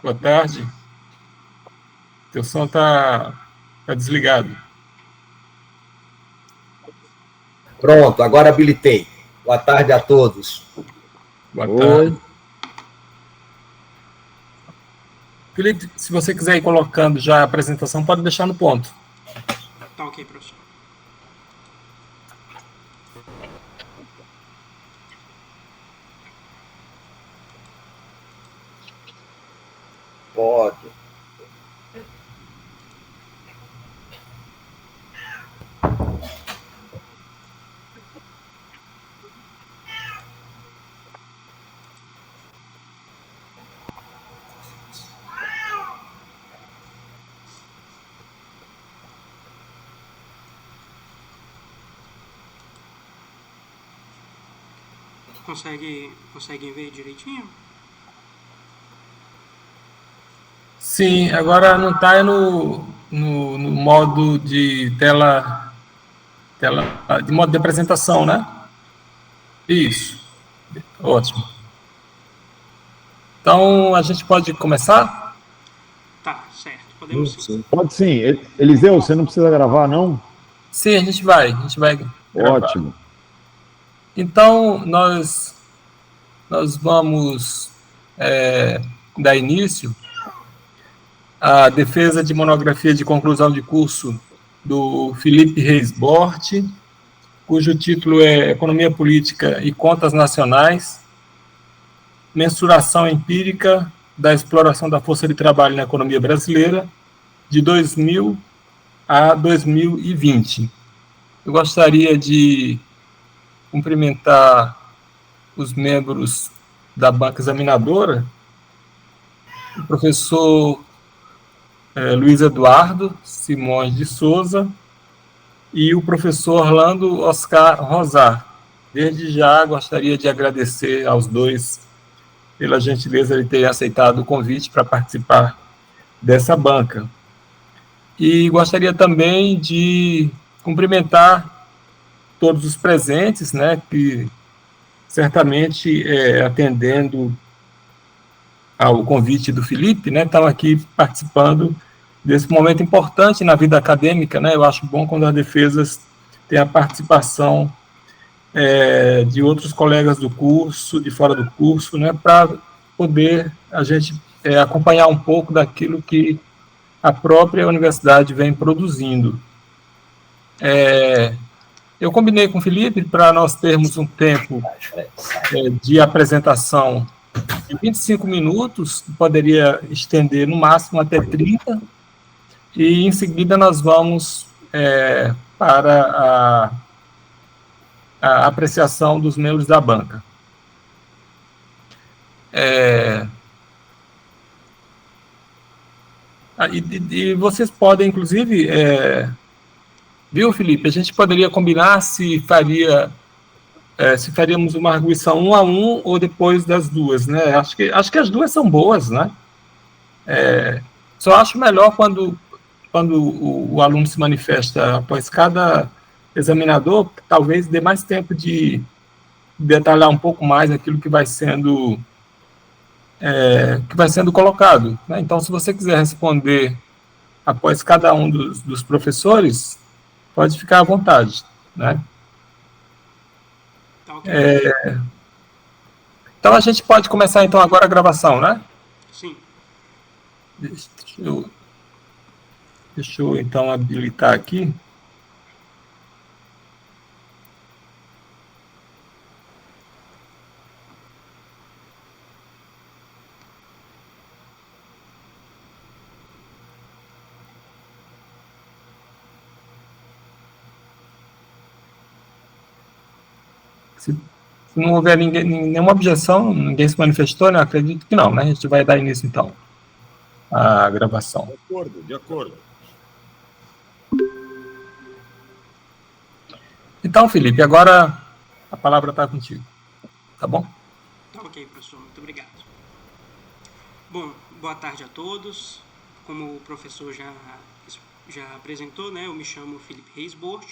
Boa tarde. Teu som tá desligado. Pronto, agora habilitei. Boa tarde a todos. Boa tarde. Felipe, se você quiser ir colocando já a apresentação, pode deixar no ponto. Tá ok, professor. Pode. Conseguem ver direitinho? Sim, agora não está no modo de tela de modo de apresentação, né? Isso. Ótimo. Então, a gente pode começar? Tá, certo. Podemos sim. Pode sim. Eliseu, você não precisa gravar, não? Sim, a gente vai gravar. Ótimo. Então, nós vamos dar início à defesa de monografia de conclusão de curso do Felipe Reis Bort, cujo título é Economia Política e Contas Nacionais, mensuração empírica da exploração da força de trabalho na economia brasileira, de 2000 a 2020. Eu gostaria de cumprimentar os membros da banca examinadora, o professor Luiz Eduardo Simões de Souza e o professor Orlando Oscar Rosar. Desde já gostaria de agradecer aos dois pela gentileza de terem aceitado o convite para participar dessa banca. E gostaria também de cumprimentar todos os presentes, né, que certamente, atendendo ao convite do Felipe, né, estão aqui participando desse momento importante na vida acadêmica, né? Eu acho bom quando as defesas têm a participação de outros colegas do curso, de fora do curso, né, para poder a gente acompanhar um pouco daquilo que a própria universidade vem produzindo. Eu combinei com o Felipe para nós termos um tempo de apresentação de 25 minutos, poderia estender no máximo até 30, e em seguida nós vamos para a apreciação dos membros da banca. E vocês podem, inclusive, viu, Felipe, a gente poderia combinar se faríamos uma arguição 1 a 1 ou depois das duas, né? Acho que as duas são boas, né? Só acho melhor quando o aluno se manifesta após cada examinador, talvez dê mais tempo de detalhar um pouco mais aquilo que vai sendo colocado, né? Então, se você quiser responder após cada um dos professores, pode ficar à vontade, né? Tá ok. Então, a gente pode começar, então, agora a gravação, né? Sim. Deixa eu, então, habilitar aqui. Se não houver nenhuma objeção, ninguém se manifestou, né? Acredito que não, né? A gente vai dar início, então, à gravação. De acordo. Então, Felipe, agora a palavra está contigo, tá bom? Tá ok, professor. Muito obrigado. Bom, boa tarde a todos. Como o professor já apresentou, né? Eu me chamo Felipe Reis Bort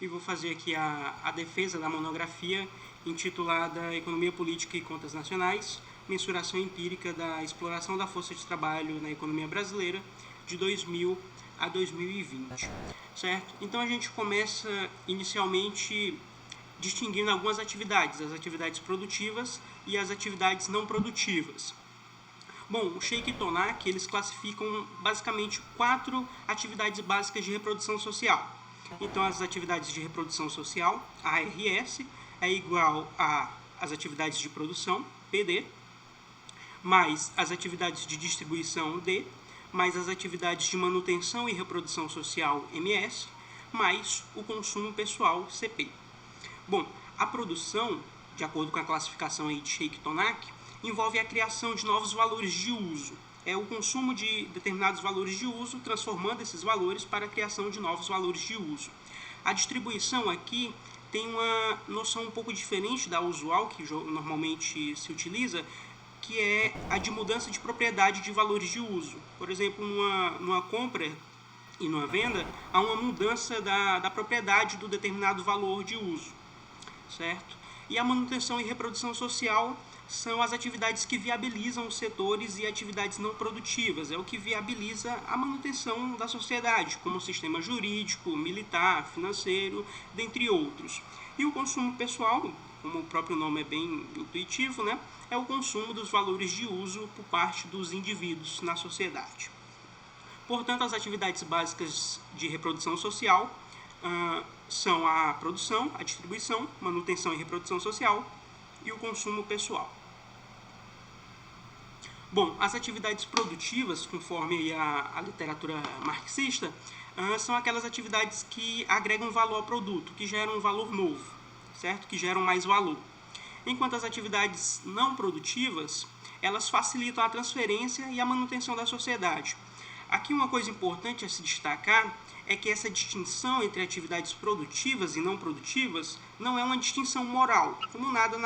e vou fazer aqui a defesa da monografia intitulada Economia Política e Contas Nacionais, mensuração empírica da exploração da força de trabalho na economia brasileira de 2000 a 2020, certo? Então a gente começa inicialmente distinguindo algumas atividades, as atividades produtivas e as atividades não produtivas. Bom, o Sheikh e Tonak, eles classificam basicamente 4 atividades básicas de reprodução social. Então, as atividades de reprodução social, ARS, é igual às atividades de produção, PD, mais as atividades de distribuição, D, mais as atividades de manutenção e reprodução social, MS, mais o consumo pessoal, CP. Bom, a produção, de acordo com a classificação aí de Sheikh e Tonak, envolve a criação de novos valores de uso. É o consumo de determinados valores de uso, transformando esses valores para a criação de novos valores de uso. A distribuição aqui tem uma noção um pouco diferente da usual, que normalmente se utiliza, que é a de mudança de propriedade de valores de uso. Por exemplo, numa compra e numa venda, há uma mudança da propriedade do determinado valor de uso, certo? E a manutenção e reprodução social são as atividades que viabilizam os setores e atividades não produtivas. É o que viabiliza a manutenção da sociedade, como o sistema jurídico, militar, financeiro, dentre outros. E o consumo pessoal, como o próprio nome é bem intuitivo, né, é o consumo dos valores de uso por parte dos indivíduos na sociedade. Portanto, as atividades básicas de reprodução social são a produção, a distribuição, manutenção e reprodução social e o consumo pessoal. Bom, as atividades produtivas, conforme a literatura marxista, são aquelas atividades que agregam valor ao produto, que geram um valor novo, certo? Que geram mais valor. Enquanto as atividades não produtivas, elas facilitam a transferência e a manutenção da sociedade. Aqui uma coisa importante a se destacar é que essa distinção entre atividades produtivas e não produtivas não é uma distinção moral, como nada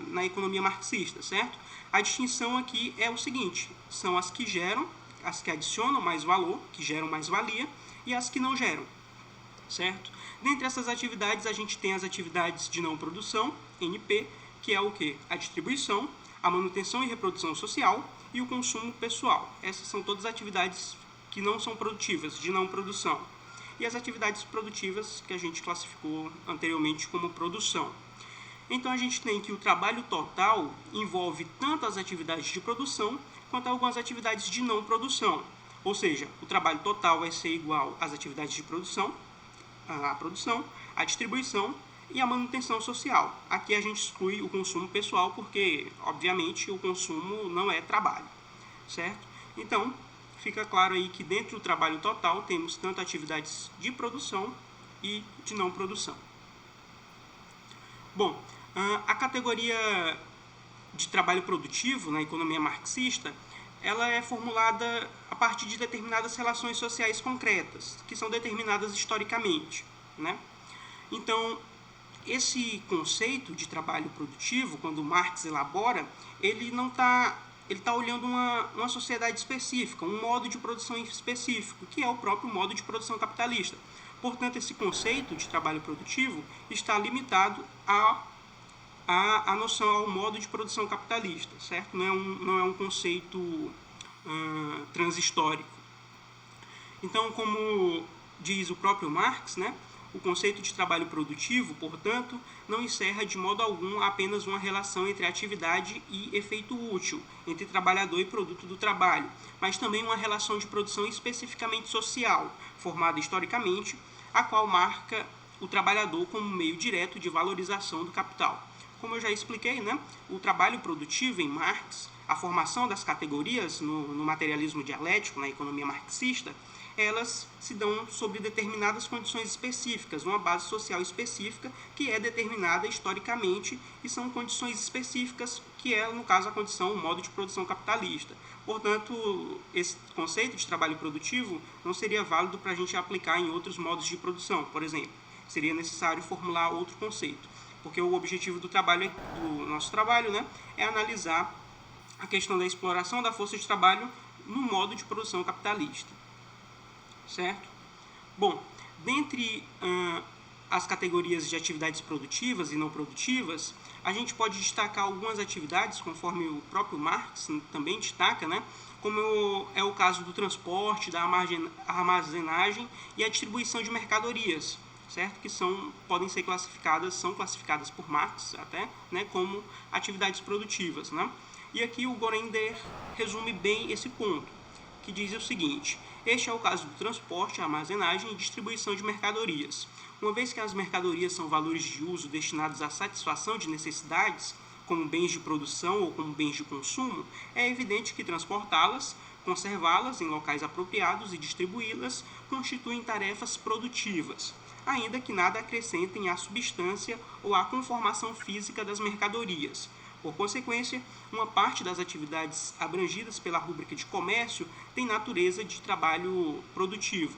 na economia marxista, certo? A distinção aqui é o seguinte: são as que geram, as que adicionam mais valor, que geram mais valia, e as que não geram, certo? Dentre essas atividades, a gente tem as atividades de não produção, NP, que é o quê? A distribuição, a manutenção e reprodução social e o consumo pessoal. Essas são todas atividades que não são produtivas, de não produção. E as atividades produtivas que a gente classificou anteriormente como produção. Então a gente tem que o trabalho total envolve tanto as atividades de produção quanto algumas atividades de não produção. Ou seja, o trabalho total vai ser igual às atividades de produção, a distribuição e a manutenção social. Aqui a gente exclui o consumo pessoal porque, obviamente, o consumo não é trabalho, certo? Então, fica claro aí que dentro do trabalho total temos tanto atividades de produção e de não produção. Bom, a categoria de trabalho produtivo na economia marxista, ela é formulada a partir de determinadas relações sociais concretas, que são determinadas historicamente, né? Então, esse conceito de trabalho produtivo, quando Marx elabora, ele está olhando uma sociedade específica, um modo de produção específico, que é o próprio modo de produção capitalista. Portanto, esse conceito de trabalho produtivo está limitado a noção ao modo de produção capitalista, certo? Não é um conceito transhistórico. Então, como diz o próprio Marx, né, o conceito de trabalho produtivo, portanto, não encerra de modo algum apenas uma relação entre atividade e efeito útil, entre trabalhador e produto do trabalho, mas também uma relação de produção especificamente social, formada historicamente, a qual marca o trabalhador como meio direto de valorização do capital. Como eu já expliquei, né, o trabalho produtivo em Marx, a formação das categorias no materialismo dialético, na economia marxista, elas se dão sobre determinadas condições específicas, uma base social específica que é determinada historicamente e são condições específicas que é, no caso, a condição, o modo de produção capitalista. Portanto, esse conceito de trabalho produtivo não seria válido para a gente aplicar em outros modos de produção, por exemplo. Seria necessário formular outro conceito, porque o objetivo do nosso trabalho, né, é analisar a questão da exploração da força de trabalho no modo de produção capitalista. Certo? Bom, dentre as categorias de atividades produtivas e não produtivas, a gente pode destacar algumas atividades, conforme o próprio Marx também destaca, né? Como é o caso do transporte, da armazenagem e a distribuição de mercadorias, certo? Que podem ser são classificadas por Marx até, né, como atividades produtivas, né? E aqui o Gorender resume bem esse ponto, que diz o seguinte: este é o caso do transporte, armazenagem e distribuição de mercadorias. Uma vez que as mercadorias são valores de uso destinados à satisfação de necessidades, como bens de produção ou como bens de consumo, é evidente que transportá-las, conservá-las em locais apropriados e distribuí-las constituem tarefas produtivas, ainda que nada acrescentem à substância ou à conformação física das mercadorias. Por consequência, uma parte das atividades abrangidas pela rúbrica de comércio tem natureza de trabalho produtivo.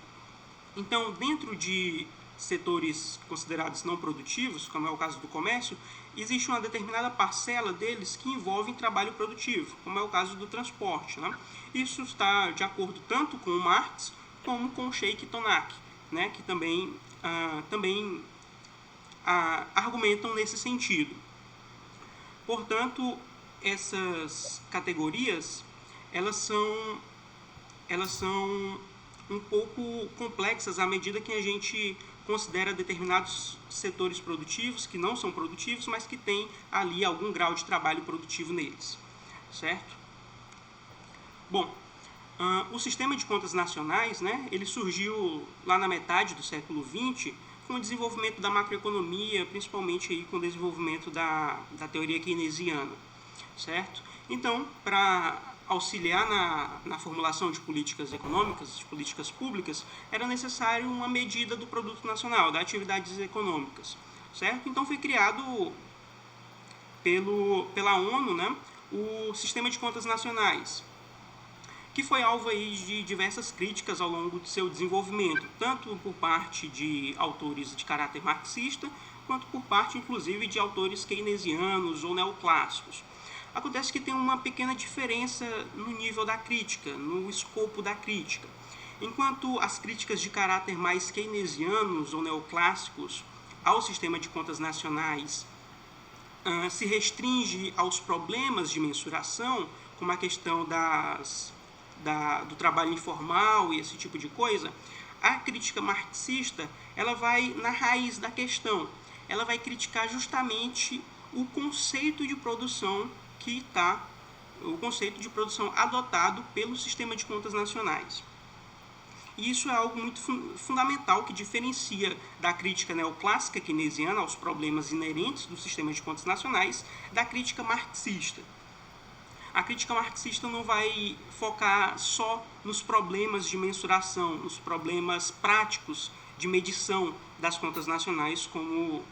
Então, dentro de setores considerados não produtivos, como é o caso do comércio, existe uma determinada parcela deles que envolve trabalho produtivo, como é o caso do transporte, né? Isso está de acordo tanto com o Marx como com o Sheikh Tonak, né, que também argumentam nesse sentido. Portanto, essas categorias elas são um pouco complexas à medida que a gente considera determinados setores produtivos que não são produtivos, mas que têm ali algum grau de trabalho produtivo neles, certo? Bom, o sistema de contas nacionais, né, ele surgiu lá na metade do século XX com o desenvolvimento da macroeconomia, principalmente aí com o desenvolvimento da teoria keynesiana, certo? Então, para auxiliar na formulação de políticas econômicas, de políticas públicas, era necessário uma medida do produto nacional, das atividades econômicas, certo? Então foi criado pela ONU, né, o Sistema de Contas Nacionais, que foi alvo aí de diversas críticas ao longo do seu desenvolvimento, tanto por parte de autores de caráter marxista, quanto por parte, inclusive, de autores keynesianos ou neoclássicos. Acontece que tem uma pequena diferença no nível da crítica, no escopo da crítica. Enquanto as críticas de caráter mais keynesianos ou neoclássicos ao sistema de contas nacionais se restringe aos problemas de mensuração, como a questão do trabalho informal e esse tipo de coisa, a crítica marxista ela vai na raiz da questão. Ela vai criticar justamente o conceito de produção o conceito de produção adotado pelo sistema de contas nacionais. E isso é algo muito fundamental que diferencia da crítica neoclássica keynesiana aos problemas inerentes do sistema de contas nacionais da crítica marxista. A crítica marxista não vai focar só nos problemas de mensuração, nos problemas práticos de medição das contas nacionais, como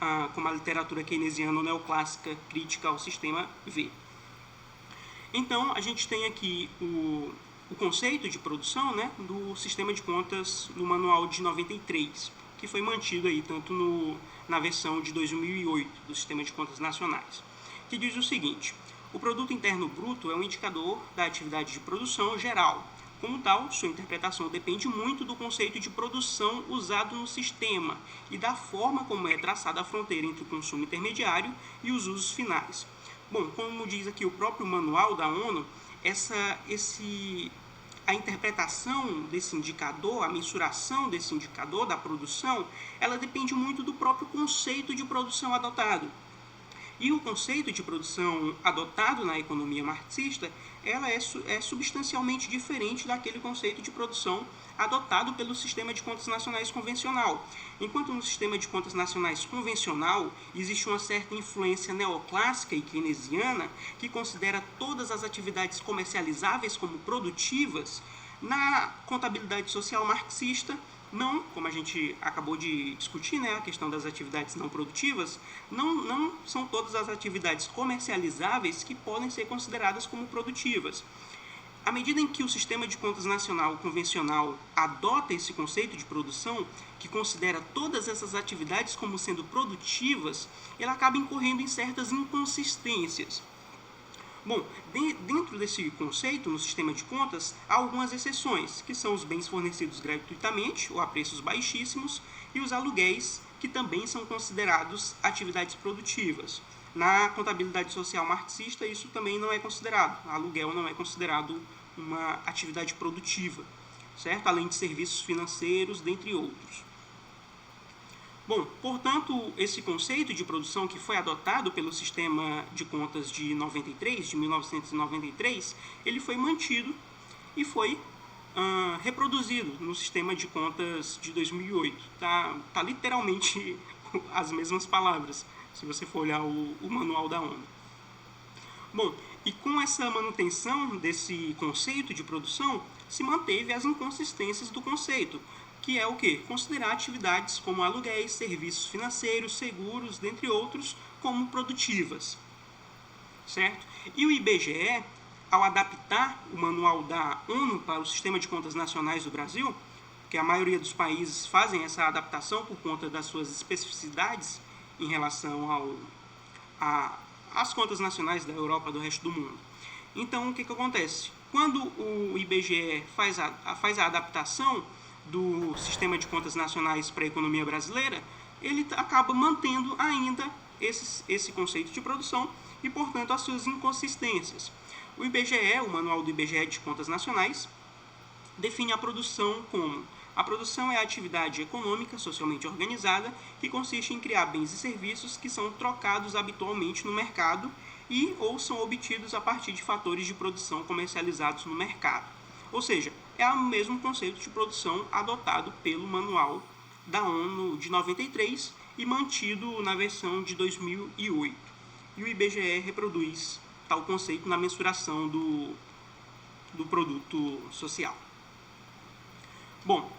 a literatura keynesiana ou neoclássica crítica ao sistema vê. Então, a gente tem aqui o conceito de produção, né, do sistema de contas no manual de 93, que foi mantido aí tanto na versão de 2008 do sistema de contas nacionais, que diz o seguinte: o produto interno bruto é um indicador da atividade de produção geral. Como tal, sua interpretação depende muito do conceito de produção usado no sistema e da forma como é traçada a fronteira entre o consumo intermediário e os usos finais. Bom, como diz aqui o próprio manual da ONU, a interpretação desse indicador, a mensuração desse indicador da produção, ela depende muito do próprio conceito de produção adotado. E o conceito de produção adotado na economia marxista, ela é substancialmente diferente daquele conceito de produção adotado pelo sistema de contas nacionais convencional. Enquanto no sistema de contas nacionais convencional existe uma certa influência neoclássica e keynesiana que considera todas as atividades comercializáveis como produtivas, na contabilidade social marxista, não, como a gente acabou de discutir, né, a questão das atividades não produtivas, não são todas as atividades comercializáveis que podem ser consideradas como produtivas. À medida em que o sistema de contas nacional convencional adota esse conceito de produção, que considera todas essas atividades como sendo produtivas, ele acaba incorrendo em certas inconsistências. Bom, dentro desse conceito, no sistema de contas, há algumas exceções, que são os bens fornecidos gratuitamente ou a preços baixíssimos e os aluguéis que também são considerados atividades produtivas. Na contabilidade social marxista, isso também não é considerado. Aluguel não é considerado uma atividade produtiva, certo? Além de serviços financeiros, dentre outros. Bom, portanto, esse conceito de produção que foi adotado pelo sistema de contas de 1993, ele foi mantido e foi reproduzido no sistema de contas de 2008. Tá literalmente as mesmas palavras, se você for olhar o manual da ONU. Bom, e com essa manutenção desse conceito de produção, se manteve as inconsistências do conceito, que é o quê? Considerar atividades como aluguéis, serviços financeiros, seguros, dentre outros, como produtivas, certo? E o IBGE, ao adaptar o manual da ONU para o Sistema de Contas Nacionais do Brasil, que a maioria dos países fazem essa adaptação por conta das suas especificidades em relação às contas nacionais da Europa e do resto do mundo. Então, o que acontece? Quando o IBGE faz a adaptação do Sistema de Contas Nacionais para a economia brasileira, ele acaba mantendo ainda esse conceito de produção e, portanto, as suas inconsistências. O IBGE, o Manual do IBGE de Contas Nacionais, define a produção como: a produção é a atividade econômica socialmente organizada que consiste em criar bens e serviços que são trocados habitualmente no mercado e ou são obtidos a partir de fatores de produção comercializados no mercado. Ou seja, é o mesmo conceito de produção adotado pelo Manual da ONU de 93 e mantido na versão de 2008. E o IBGE reproduz tal conceito na mensuração do produto social. Bom,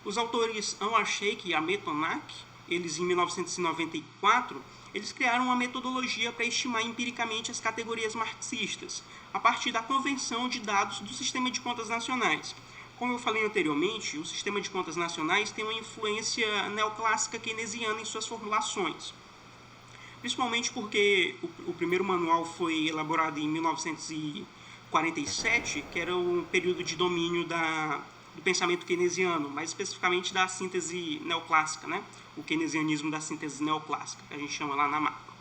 os autores Anwar Sheikh e Ahmed Tonak, eles em 1994, eles criaram uma metodologia para estimar empiricamente as categorias marxistas, a partir da convenção de dados do Sistema de Contas Nacionais. Como eu falei anteriormente, o Sistema de Contas Nacionais tem uma influência neoclássica keynesiana em suas formulações, principalmente porque o primeiro manual foi elaborado em 1947, que era um período de domínio do pensamento keynesiano, mais especificamente da síntese neoclássica, né? O keynesianismo da síntese neoclássica, que a gente chama lá na macro.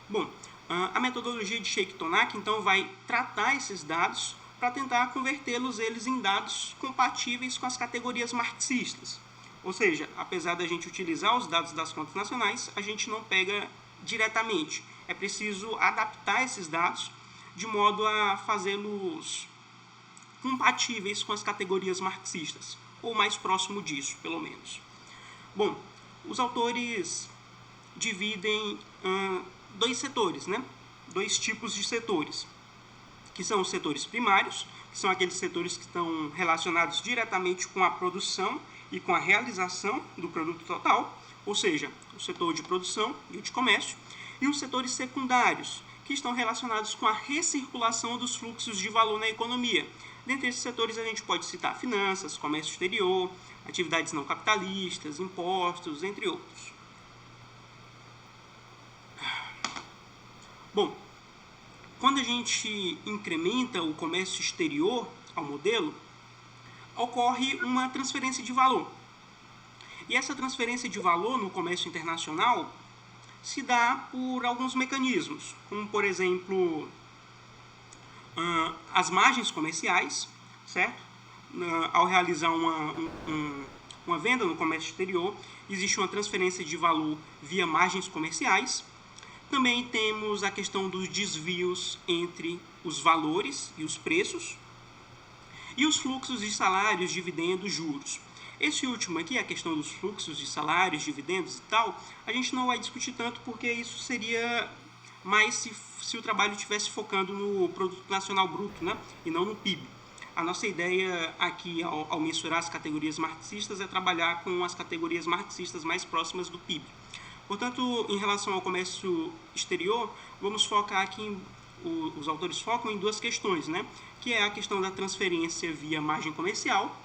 Bom, a metodologia de Sheikh Tonak, então, vai tratar esses dados para tentar convertê-los em dados compatíveis com as categorias marxistas. Ou seja, apesar da gente utilizar os dados das contas nacionais, a gente não pega diretamente. É preciso adaptar esses dados de modo a fazê-los compatíveis com as categorias marxistas, ou mais próximo disso, pelo menos. Bom, os autores dividem dois setores, né? Dois tipos de setores, que são os setores primários, que são aqueles setores que estão relacionados diretamente com a produção e com a realização do produto total, ou seja, o setor de produção e o de comércio, e os setores secundários, que estão relacionados com a recirculação dos fluxos de valor na economia. Dentre esses setores a gente pode citar finanças, comércio exterior, atividades não capitalistas, impostos, entre outros. Bom, quando a gente incrementa o comércio exterior ao modelo, ocorre uma transferência de valor. E essa transferência de valor no comércio internacional se dá por alguns mecanismos, como, por exemplo, as margens comerciais, certo? Ao realizar uma venda no comércio exterior, existe uma transferência de valor via margens comerciais. Também temos a questão dos desvios entre os valores e os preços e os fluxos de salários, dividendos, juros. Esse último aqui, a questão dos fluxos de salários, dividendos e tal, a gente não vai discutir tanto porque isso seria mais se o trabalho estivesse focando no Produto Nacional Bruto, né? E não no PIB. A nossa ideia aqui, ao mensurar as categorias marxistas, é trabalhar com as categorias marxistas mais próximas do PIB. Portanto, em relação ao comércio exterior, vamos focar aqui, os autores focam em duas questões, né? Que é a questão da transferência via margem comercial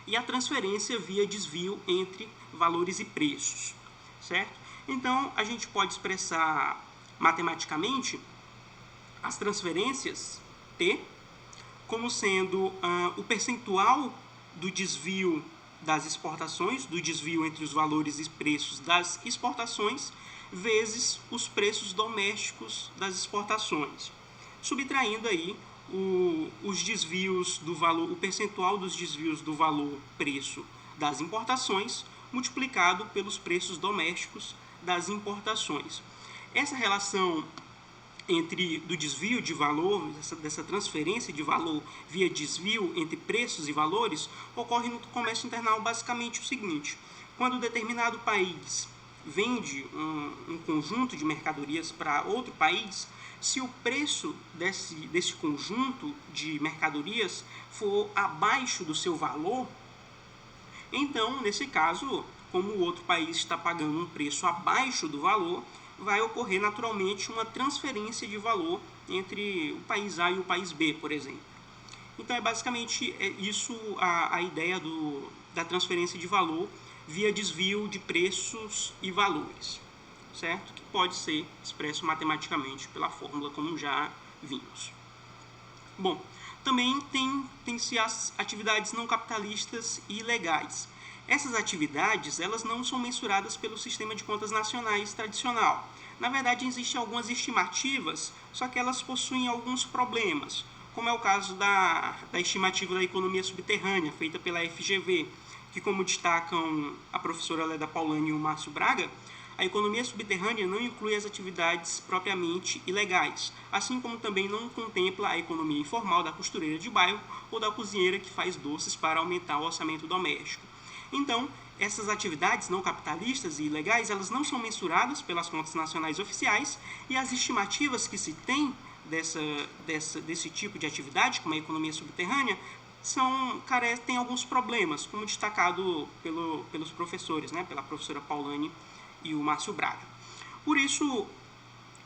e a transferência via desvio entre valores e preços, certo? Então, a gente pode expressar matematicamente as transferências T como sendo o percentual do desvio das exportações, do desvio entre os valores e preços das exportações, vezes os preços domésticos das exportações, subtraindo aí os desvios do valor, o percentual dos desvios do valor preço das importações multiplicado pelos preços domésticos das importações. Essa relação do desvio de valor, dessa transferência de valor via desvio entre preços e valores, ocorre no comércio internacional basicamente o seguinte: quando determinado país vende um conjunto de mercadorias para outro país, se o preço desse conjunto de mercadorias for abaixo do seu valor, então, nesse caso, como o outro país está pagando um preço abaixo do valor, vai ocorrer naturalmente uma transferência de valor entre o país A e o país B, por exemplo. Então, é basicamente isso a ideia da transferência de valor via desvio de preços e valores, certo? Que pode ser expresso matematicamente pela fórmula, como já vimos. Bom, também tem-se as atividades não capitalistas e ilegais. Essas atividades, elas não são mensuradas pelo sistema de contas nacionais tradicional. Na verdade, existem algumas estimativas, só que elas possuem alguns problemas, como é o caso da estimativa da economia subterrânea, feita pela FGV, que, como destacam a professora Leda Paulani e o Márcio Braga, a economia subterrânea não inclui as atividades propriamente ilegais, assim como também não contempla a economia informal da costureira de bairro ou da cozinheira que faz doces para aumentar o orçamento doméstico. Então, essas atividades não capitalistas e ilegais, elas não são mensuradas pelas contas nacionais oficiais, e as estimativas que se tem desse tipo de atividade, como a economia subterrânea, têm alguns problemas, como destacado pelos professores, né, pela professora Paulani e o Márcio Braga. Por isso,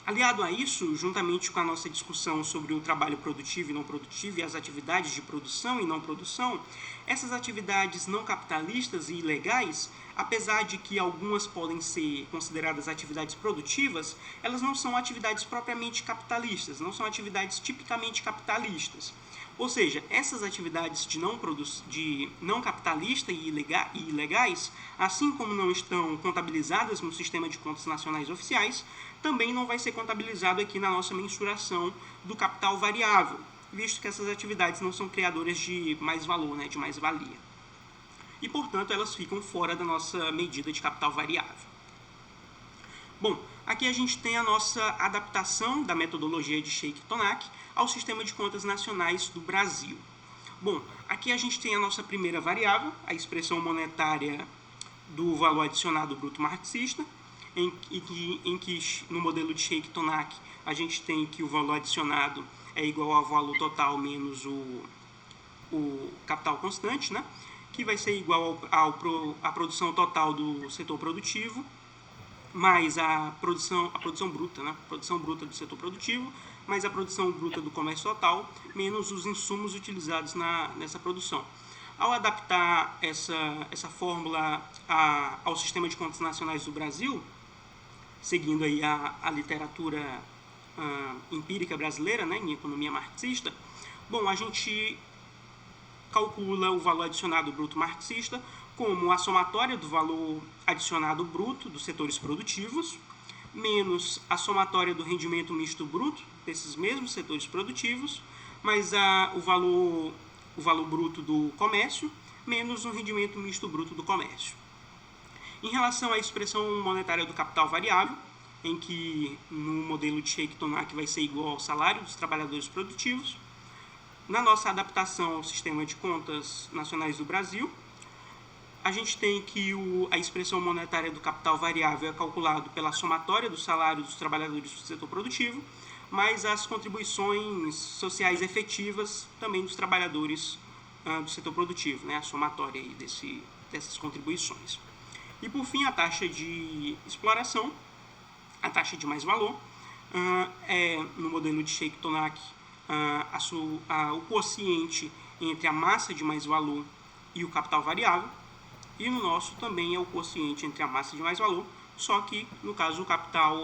aliado a isso, juntamente com a nossa discussão sobre o trabalho produtivo e não produtivo e as atividades de produção e não produção, essas atividades não capitalistas e ilegais, apesar de que algumas podem ser consideradas atividades produtivas, elas não são atividades propriamente capitalistas, não são atividades tipicamente capitalistas. Ou seja, essas atividades de não capitalista e ilegais, assim como não estão contabilizadas no sistema de contas nacionais oficiais, também não vai ser contabilizado aqui na nossa mensuração do capital variável, visto que essas atividades não são criadoras de mais valor, né, de mais-valia. E, portanto, elas ficam fora da nossa medida de capital variável. Bom, aqui a gente tem a nossa adaptação da metodologia de Sheikh-Tonak ao sistema de contas nacionais do Brasil. Bom, aqui a gente tem a nossa primeira variável, a expressão monetária do valor adicionado bruto marxista, em que no modelo de Sheikh-Tonak a gente tem que o valor adicionado é igual ao valor total menos o capital constante, né? Que vai ser igual à produção total do setor produtivo, mais a produção bruta, né? Produção bruta do setor produtivo, mais a produção bruta do comércio total, menos os insumos utilizados nessa produção. Ao adaptar essa fórmula ao sistema de contas nacionais do Brasil, seguindo aí a literatura empírica brasileira, né, em economia marxista, bom, a gente calcula o valor adicionado bruto marxista como a somatória do valor adicionado bruto dos setores produtivos, menos a somatória do rendimento misto bruto desses mesmos setores produtivos, mais o valor bruto do comércio, menos o rendimento misto bruto do comércio. Em relação à expressão monetária do capital variável, em que no modelo de Sheikh-Tonak vai ser igual ao salário dos trabalhadores produtivos, na nossa adaptação ao sistema de contas nacionais do Brasil, a gente tem que a expressão monetária do capital variável é calculado pela somatória do salário dos trabalhadores do setor produtivo, mais as contribuições sociais efetivas também dos trabalhadores do setor produtivo, né, a somatória aí dessas contribuições. E, por fim, a taxa de exploração, a taxa de mais-valor, no modelo de Sheikh-Tonak, o quociente entre a massa de mais-valor e o capital variável, e no nosso também é o quociente entre a massa de mais-valor, só que, no caso,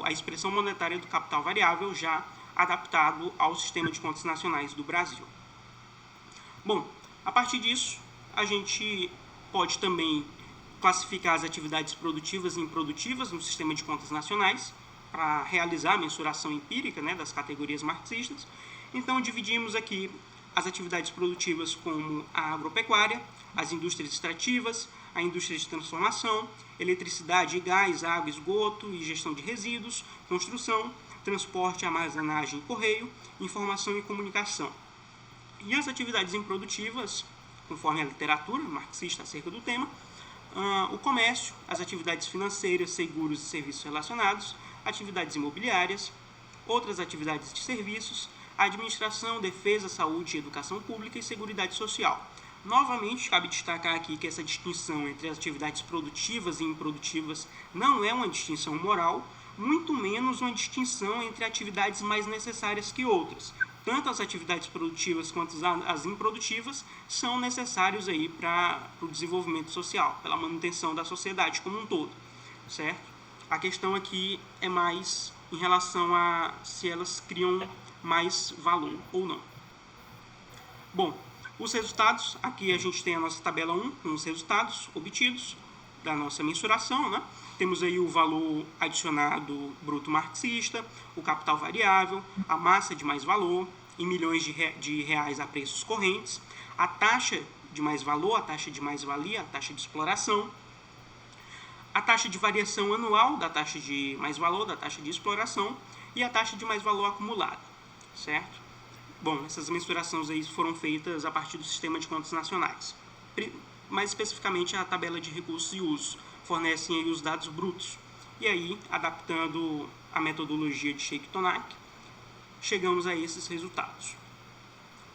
a expressão monetária do capital variável já adaptado ao sistema de contas nacionais do Brasil. Bom, a partir disso, a gente pode também classificar as atividades produtivas e improdutivas no sistema de contas nacionais, para realizar a mensuração empírica, né, das categorias marxistas. Então, dividimos aqui as atividades produtivas como a agropecuária, as indústrias extrativas, a indústria de transformação, eletricidade e gás, água, esgoto e gestão de resíduos, construção, transporte, armazenagem e correio, informação e comunicação. E as atividades improdutivas, conforme a literatura marxista acerca do tema, o comércio, as atividades financeiras, seguros e serviços relacionados, atividades imobiliárias, outras atividades de serviços, a administração, defesa, saúde, educação pública e seguridade social. Novamente, cabe destacar aqui que essa distinção entre as atividades produtivas e improdutivas não é uma distinção moral, muito menos uma distinção entre atividades mais necessárias que outras. Tanto as atividades produtivas quanto as improdutivas são necessários aí para o desenvolvimento social, pela manutenção da sociedade como um todo, certo? A questão aqui é mais em relação a se elas criam mais valor ou não. Bom, os resultados, aqui a gente tem a nossa tabela 1, com os resultados obtidos da nossa mensuração, né? Temos aí o valor adicionado bruto marxista, o capital variável, a massa de mais-valor, em milhões de reais a preços correntes, a taxa de mais-valor, a taxa de mais-valia, a taxa de exploração, a taxa de variação anual da taxa de mais-valor, da taxa de exploração e a taxa de mais-valor acumulada, certo? Bom, essas mensurações aí foram feitas a partir do sistema de contas nacionais. Mais especificamente, a tabela de recursos e usos fornecem aí os dados brutos. E aí, adaptando a metodologia de Sheikh-Tonak, chegamos a esses resultados.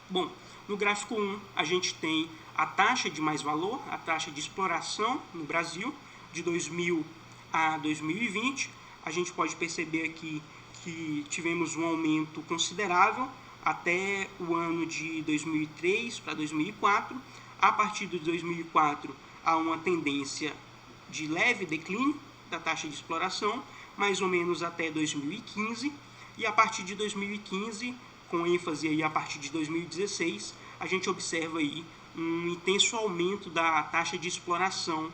Bom, no gráfico 1, a gente tem a taxa de mais-valor, a taxa de exploração no Brasil, de 2000 a 2020. A gente pode perceber aqui que tivemos um aumento considerável até o ano de 2003 para 2004. A partir de 2004, há uma tendência de leve declínio da taxa de exploração, mais ou menos até 2015. E a partir de 2015, com ênfase aí a partir de 2016, a gente observa aí um intenso aumento da taxa de exploração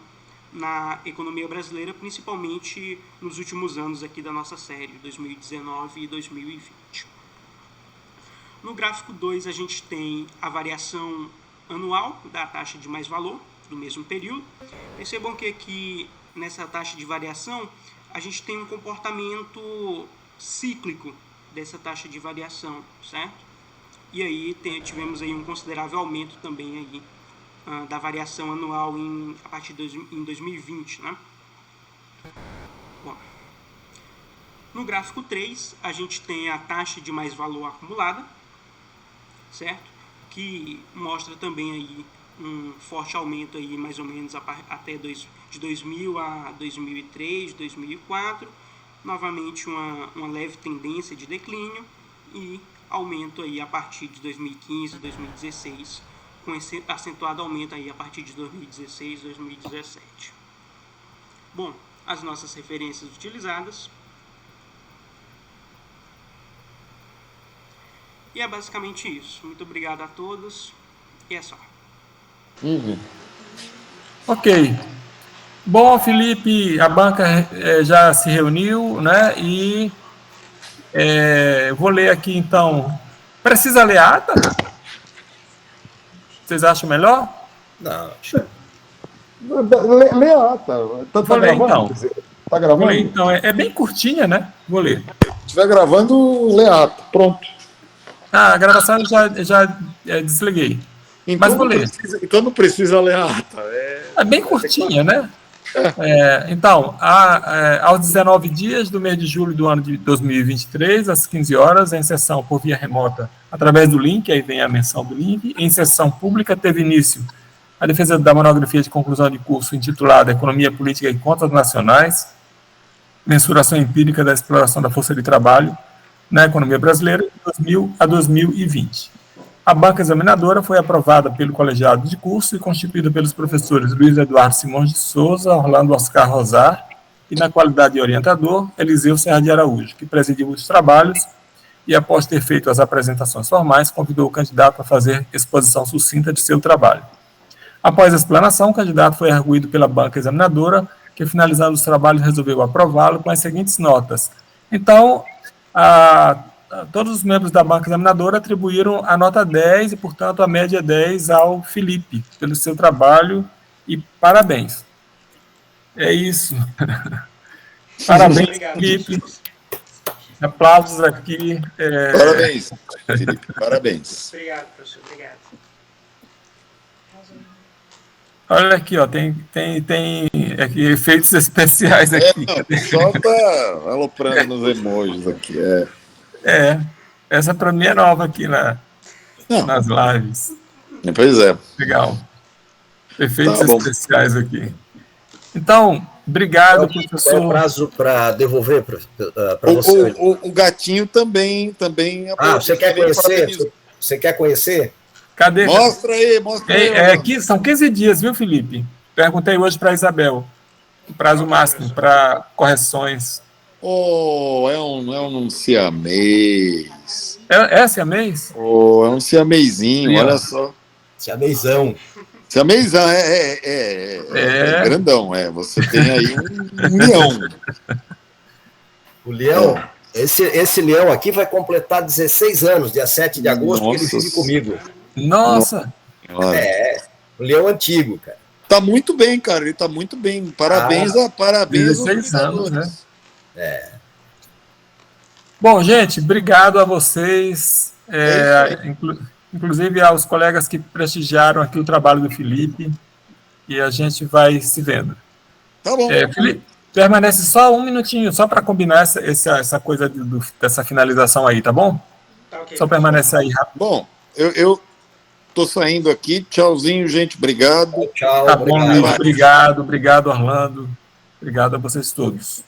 na economia brasileira, principalmente nos últimos anos aqui da nossa série, 2019 e 2020. No gráfico 2, a gente tem a variação anual da taxa de mais-valor do mesmo período. Percebam que aqui, nessa taxa de variação, a gente tem um comportamento cíclico dessa taxa de variação, certo? E aí tivemos aí um considerável aumento também aí da variação anual a partir de 2020, né? Bom, no gráfico 3, a gente tem a taxa de mais-valor acumulada, certo? Que mostra também aí um forte aumento aí, mais ou menos até de 2000 a 2003, 2004, novamente uma leve tendência de declínio e aumento aí a partir de 2015, 2016, com esse acentuado aumento aí a partir de 2016, 2017. Bom, as nossas referências utilizadas. E é basicamente isso. Muito obrigado a todos. E é só. Ok. Bom, Felipe, a banca já se reuniu, né? E vou ler aqui, então. Precisa ler a ata? Vocês acham melhor? Não. Lê a ata. Tá gravando? Então. Tá gravando? Ler, então, é bem curtinha, né? Vou ler. Se estiver gravando, lê a ata. Pronto. A gravação eu já desliguei. Então, mas vou ler. Então não precisa ler a ata. É bem curtinha, né? Então, aos 19 dias do mês de julho do ano de 2023, às 15 horas, em sessão por via remota, através do link, aí vem a menção do link, em sessão pública teve início a defesa da monografia de conclusão de curso intitulada Economia Política e Contas Nacionais, mensuração empírica da exploração da força de trabalho na economia brasileira de 2000 a 2020. A banca examinadora foi aprovada pelo colegiado de curso e constituída pelos professores Luiz Eduardo Simões de Souza, Orlando Oscar Rosar e, na qualidade de orientador, Eliseu Serra de Araújo, que presidiu os trabalhos e, após ter feito as apresentações formais, convidou o candidato a fazer exposição sucinta de seu trabalho. Após a explanação, o candidato foi arguido pela banca examinadora, que, finalizando os trabalhos, resolveu aprová-lo com as seguintes notas. Então, todos os membros da banca examinadora atribuíram a nota 10 e, portanto, a média 10 ao Felipe, pelo seu trabalho, e parabéns. É isso. Parabéns, Obrigado. Felipe. Aplausos aqui. Parabéns, Felipe, parabéns. Obrigado, professor. Obrigado. Olha aqui, ó, tem aqui, efeitos especiais aqui. Só tá aloprando nos emojis aqui. Essa para mim é nova aqui nas lives. Pois é. Legal. Efeitos Tá bom. especiais aqui. Então, obrigado, professor. Qual é o prazo para devolver para você? O gatinho também. Você quer conhecer? Você quer conhecer? Cadê? Mostra aí. São 15 dias, viu, Felipe? Perguntei hoje para a Isabel. O prazo máximo para correções. É um siamês. É siamês? É um siamezinho, Sim, olha só. Siamesão. Siamesão, é grandão, Você tem aí um leão. O leão, esse leão aqui vai completar 16 anos, dia 7 de agosto, Nossa. ele vive comigo. Nossa! O leão antigo, cara. Tá muito bem, cara, ele tá muito bem. Parabéns aos 16 anos, né? É. Bom, gente, obrigado a vocês, inclusive aos colegas que prestigiaram aqui o trabalho do Felipe, e a gente vai se vendo. Tá bom. Felipe, permanece só um minutinho, só para combinar essa coisa dessa finalização aí, tá bom? Tá, ok. Só permanece aí rápido. Bom, eu tô saindo aqui. Tchauzinho, gente. Obrigado. Tchau, Tá bom, obrigado. Luiz, obrigado, Orlando. Obrigado a vocês todos.